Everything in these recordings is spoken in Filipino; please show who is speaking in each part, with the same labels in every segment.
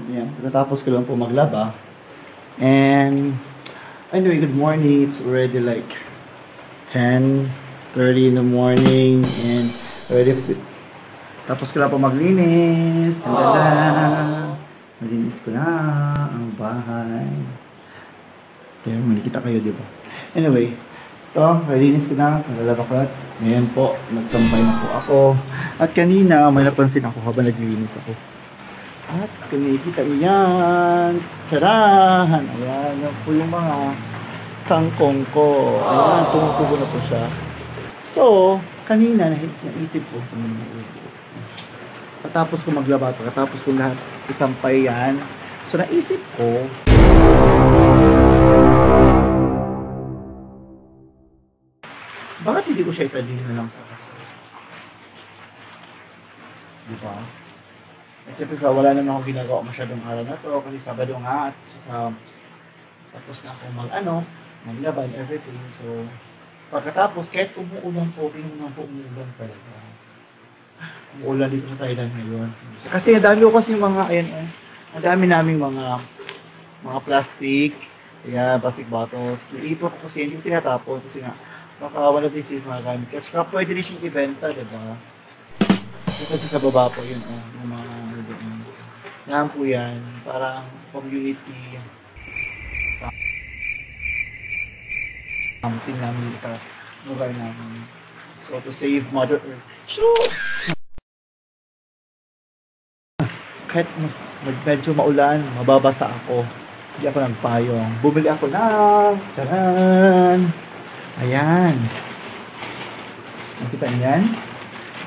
Speaker 1: Ayan, natapos ko lang po maglaba. And, anyway, good morning. It's already like 10:30 in the morning. And, already, tapos ko lang po maglinis. Tandala. Malinis ko na ang bahay. Kaya, malikita kayo, di ba? Anyway, ito, malinis ko na. Nalalaba ko na. Ngayon po, nagsampay na po ako. At kanina, may napansin ako habang naglilinis ako. At kumikita niyo yan. Tarahan! Ayan, yan po yung mga kangkong ko. Ayan, tumutubo na po siya. So, kanina naisip ko. Patapos ko maglaba, patapos ko lahat isampay yan. So, naisip ko, bakit hindi ko siya italihin na lang sa kaso? Diba? At siyempre sa wala naman ako ginagawa masyadong araw na to kasi Sabado nga at tapos na ako maglaba and everything. So, pagkatapos kahit umuulan po, umuulan talaga. Umuulan dito sa Thailand ngayon. Kasi ang dami ko kasi mga, ang dami naming mga plastic, plastic bottles. Naipon ko kasi hindi ko tinatapon kasi nga, baka one of these days magagamit. Kasi pwede rin siyang ibenta, diba? Kasi sa baba po yun, yung mga yan po yan, parang community something namin sa lugar namin. So to save Mother Earth. Shoes! Kahit medyo maulan, mababasa ako. Hindi ako nagpayong. Bumili ako ng charan! Ayan. Nakita niyo yan?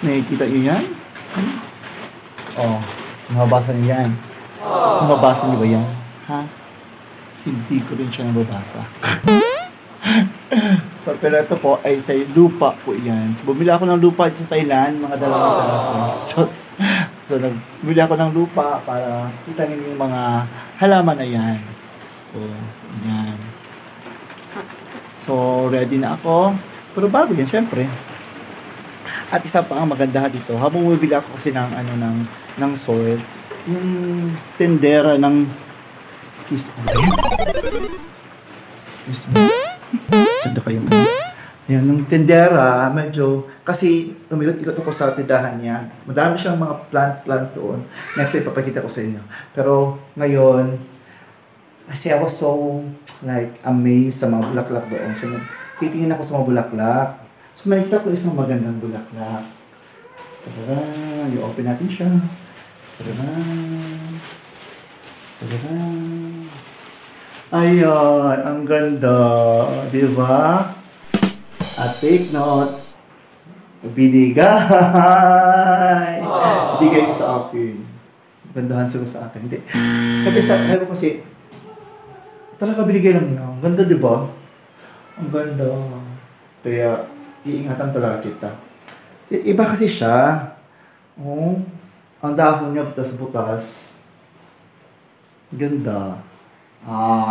Speaker 1: Nakikita niyo yan? Oh, mababasa niyo yan. Mababasa niyo ba yan? Ha? Hindi ko rin siya nababasa. So, pero ito po ay sa lupa po yan. So, bumili ako ng lupa sa Thailand, mga dalawang talas. So, bumili ako ng lupa para kita niyo yung mga halaman na yan. So, yan. So, ready na ako. Pero bago yan, syempre. At isa pa ang maganda dito, habang bumibili ako kasi ng soil, yung tendera ng excuse me. Sanda kayo. Yan, ng tendera, medyo, kasi tumikot-ikot ako sa tindahan niya. Madami siyang mga plant doon. Next time, papakita ko sa inyo. Pero, ngayon, kasi ako so, like, amazed sa mga bulaklak doon. So, titingin ako sa mga bulaklak. So, makikita ko isang magandang bulaklak. Tadaan! I-open natin siya. Tadaan! Tadaan! Ayan! Ang ganda! Diba? At take note, binigay! Binigay ko sa akin. Gandahan sila sa akin. Hindi. Sabi ko kasi, talaga binigay lang na. Ang ganda, diba? Ang ganda. Kaya, iingatan talaga kita. Iba kasi siya. Oh, ang dahon niya butas-butas. Ganda.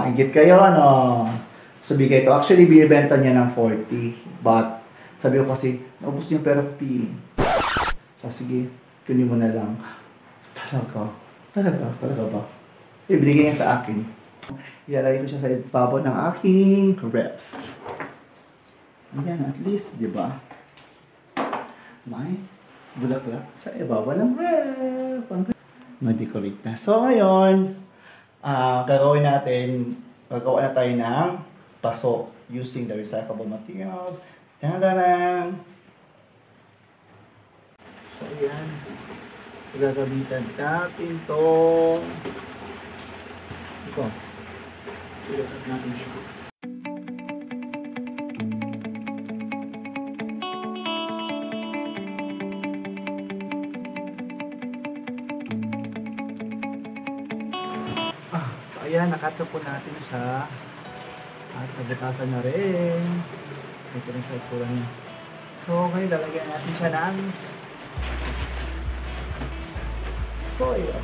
Speaker 1: Ingit kayo, Sabi kayo ito. Actually, binibenta niya ng 40. But, sabi ko kasi, naubos niya pero piling. So, sige, kunin mo na lang. Talaga ba? Ibinigay niya sa akin. Ilalagay ko siya sa ibabaw ng aking ref. Ayan, at least, di ba? May bulaklak sa ibabaw ng ref. Ma-decorate na. So, ngayon, gagawa na tayo ng paso using the recyclable materials. Tadadang! So, ayan. So, gagamitan natin ito. Ito. Silakat natin siya. So ayan, nakato po natin siya. At nabutasan na rin. Ito rin siya itsura niya. So ngayon, lalagyan natin siya ng soil.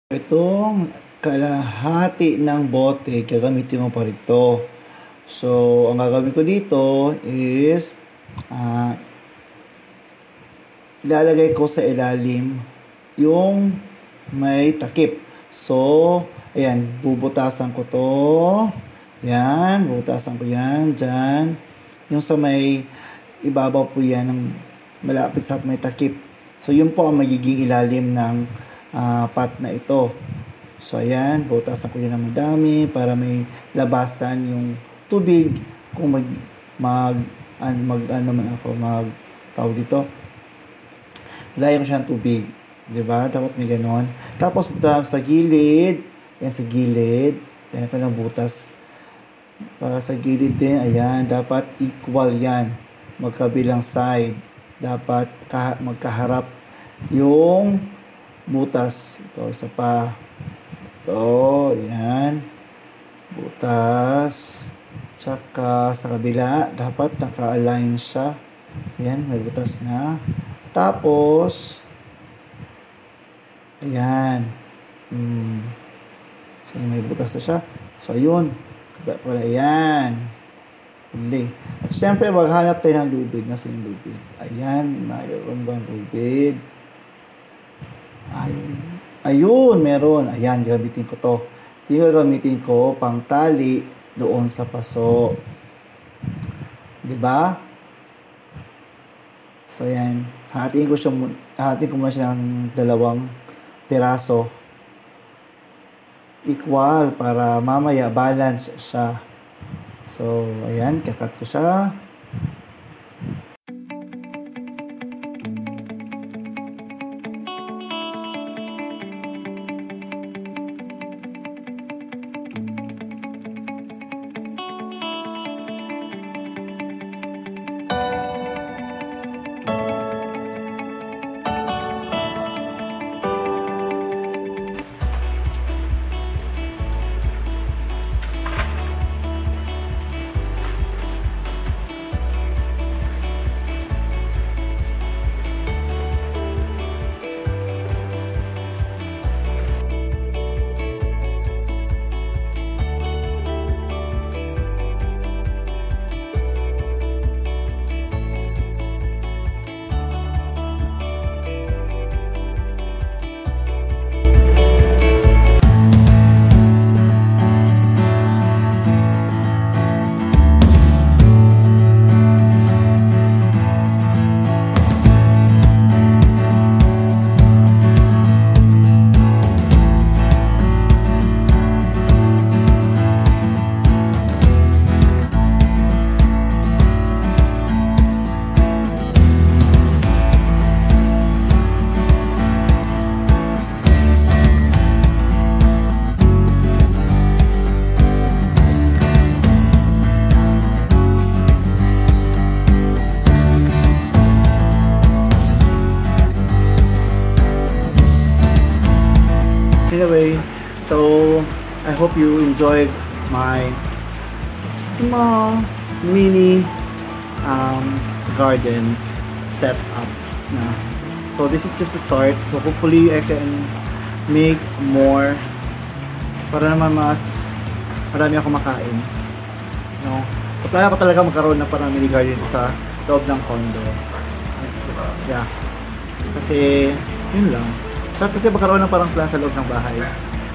Speaker 1: Itong kalahati ng bote, gagamitin ko pa rito. So, ang gagawin ko dito is ilalagay ko sa ilalim yung may takip. So, ayan, bubutasan ko to. Yan, bubutasan ko yan, dyan. Yung sa may ibabaw po yan, ng malapit sa may takip. So, yun po ang magiging ilalim ng pot na ito. So, ayan, butasan ko yan ng madami para may labasan yung tubig kung tawag dito. Layan ko siya ng tubig. Diba? Dapat may ganon. Tapos, sa gilid. Yan, sa gilid. Yan ko ng butas. Para sa gilid din, ayan, dapat equal yan. Magkabilang side. Dapat magkaharap yung butas. Ito, isa pa. Ito, yan. Butas. Tsaka sa kabila, dapat naka-align siya. Yan, may butas na. Tapos, ayan. So, may butas na siya. So, ayun. Wala, ayan. Hindi. At syempre, maghanap tayo ng lubid. Nasa yung lubid? Ayan, mayroon bang lubid? Ayun, meron. Ayan, gamitin ko to. Ito gamitin ko pang tali doon sa paso. Diba? So, ayan. Hatiin ko muna siya ng 2 piraso. Equal para mamaya balance siya. So, ayan. Kakat ko siya. Anyway, so I hope you enjoyed my small mini garden setup. So this is just a start. So hopefully I can make more para naman mas marami ako makain. No? So plano ko talaga magkaroon ng parang mini garden sa loob ng condo. Yeah. Kasi yun lang. Sarap kasi magkaroon ng parang plan sa loob ng bahay.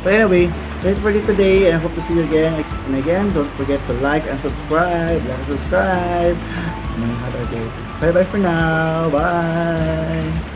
Speaker 1: But anyway, that's for today, and I hope to see you again. And again, don't forget to like and subscribe. Like and subscribe. Bye bye for now. Bye.